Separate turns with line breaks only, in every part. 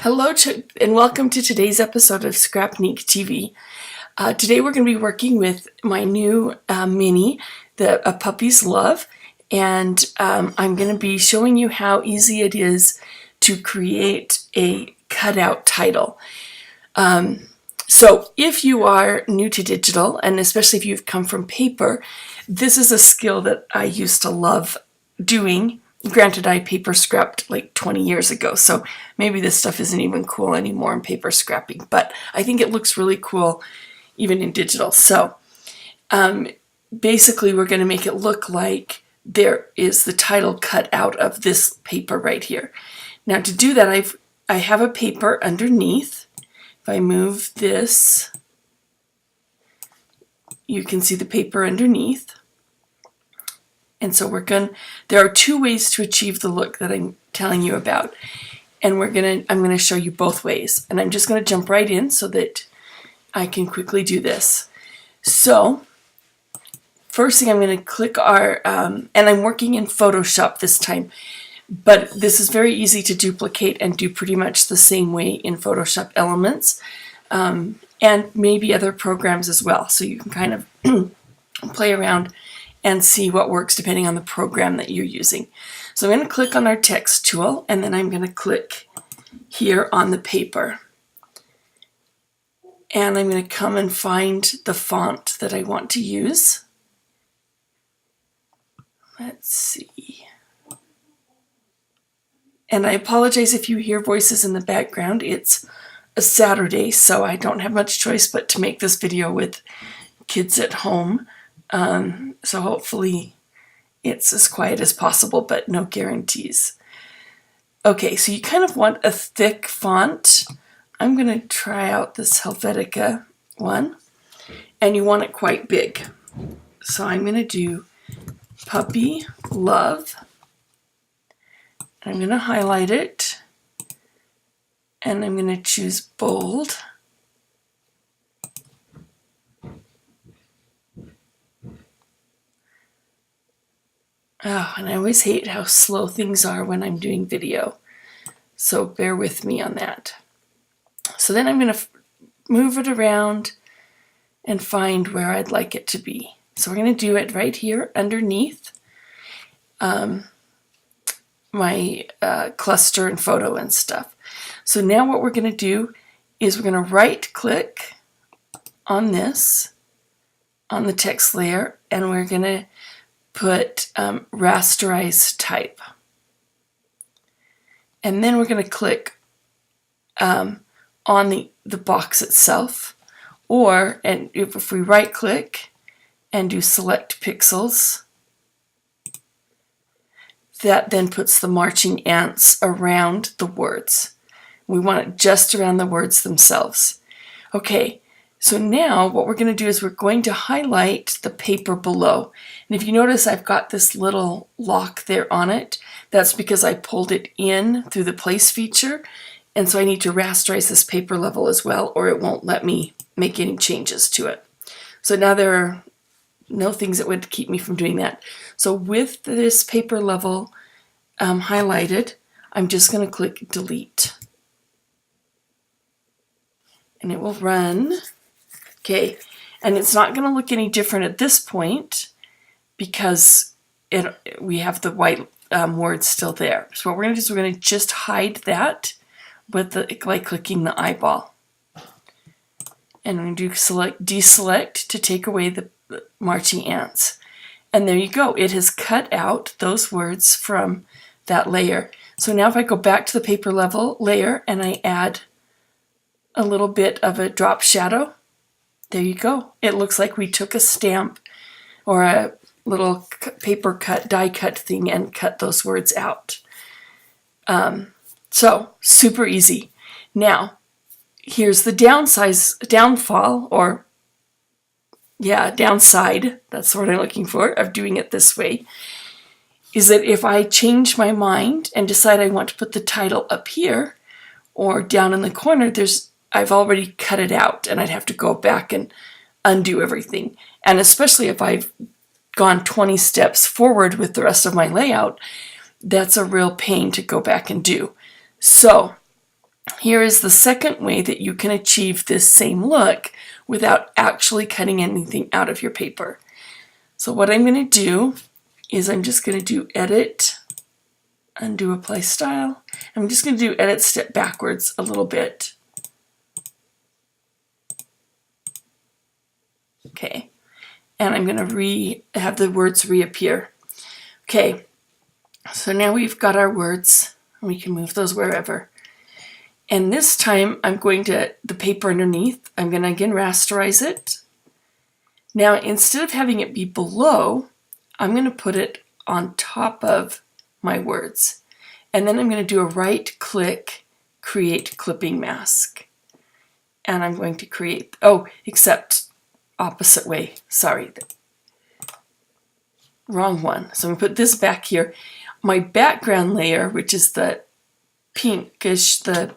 Hello and welcome to today's episode of Scrapneek TV. Today we're going to be working with my new mini, A Puppy's Love, and I'm going to be showing you how easy it is to create a cutout title. So if you are new to digital, and especially if you've come from paper, this is a skill that I used to love doing. Granted, I paper scrapped like 20 years ago, so maybe this stuff isn't even cool anymore in paper scrapping, but I think it looks really cool even in digital. So basically we're going to make it look like there is the title cut out of this paper right here. Now to do that, I have a paper underneath. If I move this, you can see the paper underneath. And so there are two ways to achieve the look that I'm telling you about. And I'm going to show you both ways. And I'm just going to jump right in so that I can quickly do this. So first thing I'm going to click and I'm working in Photoshop this time, but this is very easy to duplicate and do pretty much the same way in Photoshop Elements, and maybe other programs as well. So you can kind of play around and see what works depending on the program that you're using. So I'm going to click on our text tool, and then I'm going to click here on the paper. And I'm going to come and find the font that I want to use. Let's see. And I apologize if you hear voices in the background. It's a Saturday, so I don't have much choice but to make this video with kids at home. So hopefully it's as quiet as possible, but no guarantees. Okay, so you kind of want a thick font. I'm going to try out this Helvetica one, and you want it quite big. So I'm going to do Puppy Love. I'm going to highlight it, and I'm going to choose bold. Oh, and I always hate how slow things are when I'm doing video, so bear with me on that. So then I'm going to move it around and find where I'd like it to be. So we're going to do it right here underneath my cluster and photo and stuff. So now what we're going to do is we're going to right click on this, on the text layer, and we're going to put rasterize type. And then we're going to click on the box itself, and if we right click and do select pixels, that then puts the marching ants around the words. We want it just around the words themselves. Okay, so now what we're going to do is we're going to highlight the paper below. And if you notice, I've got this little lock there on it. That's because I pulled it in through the place feature. And so I need to rasterize this paper level as well, or it won't let me make any changes to it. So now there are no things that would keep me from doing that. So with this paper level highlighted, I'm just going to click delete. And it will run. Okay, and it's not going to look any different at this point because we have the white words still there. So what we're going to do is we're going to just hide that by clicking the eyeball. And I'm going to do deselect to take away the marching ants. And there you go. It has cut out those words from that layer. So now if I go back to the paper level layer and I add a little bit of a drop shadow, there you go. It looks like we took a stamp or a little paper die cut thing and cut those words out. So super easy. Now, here's the downside, that's what I'm looking for, of doing it this way, is that if I change my mind and decide I want to put the title up here or down in the corner, I've already cut it out and I'd have to go back and undo everything. And especially if I've gone 20 steps forward with the rest of my layout, that's a real pain to go back and do. So here is the second way that you can achieve this same look without actually cutting anything out of your paper. So what I'm going to do is I'm just going to do Edit, Undo Apply Style. I'm just going to do Edit Step backwards a little bit. Okay, and I'm going to have the words reappear. Okay, so now we've got our words. We can move those wherever. And this time I'm going to, the paper underneath, I'm going to again rasterize it. Now instead of having it be below, I'm going to put it on top of my words. And then I'm going to do a right click, create clipping mask. And I'm going to create, oh, except opposite way, sorry. Wrong one. So I'm going to put this back here. My background layer, which is the pinkish, the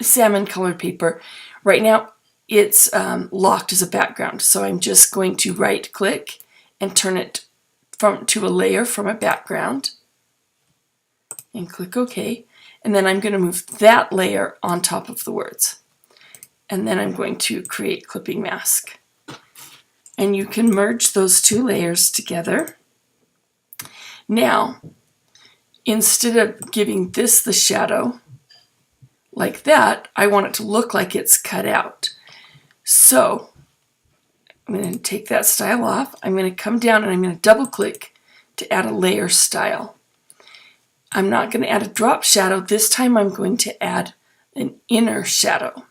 salmon colored paper, right now it's locked as a background. So I'm just going to right click and turn it to a layer from a background and click OK. And then I'm going to move that layer on top of the words. And then I'm going to create clipping mask. And you can merge those two layers together. Now, instead of giving this the shadow like that, I want it to look like it's cut out. So I'm going to take that style off. I'm going to come down and I'm going to double click to add a layer style. I'm not going to add a drop shadow. This time I'm going to add an inner shadow.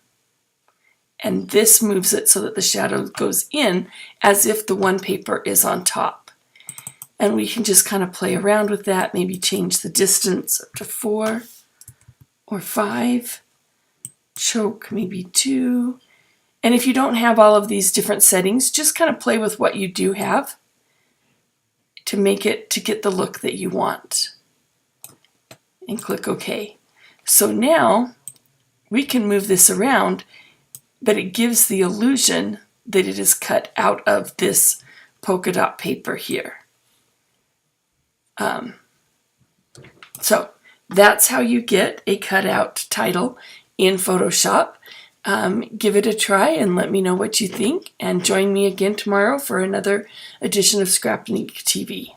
And this moves it so that the shadow goes in as if the one paper is on top. And we can just kind of play around with that, maybe change the distance up to 4 or 5, choke maybe 2. And if you don't have all of these different settings, just kind of play with what you do have to make it, to get the look that you want. And click OK. So now we can move this around, but it gives the illusion that it is cut out of this polka dot paper here. So that's how you get a cutout title in Photoshop. Give it a try and let me know what you think, and join me again tomorrow for another edition of Scrapnik TV.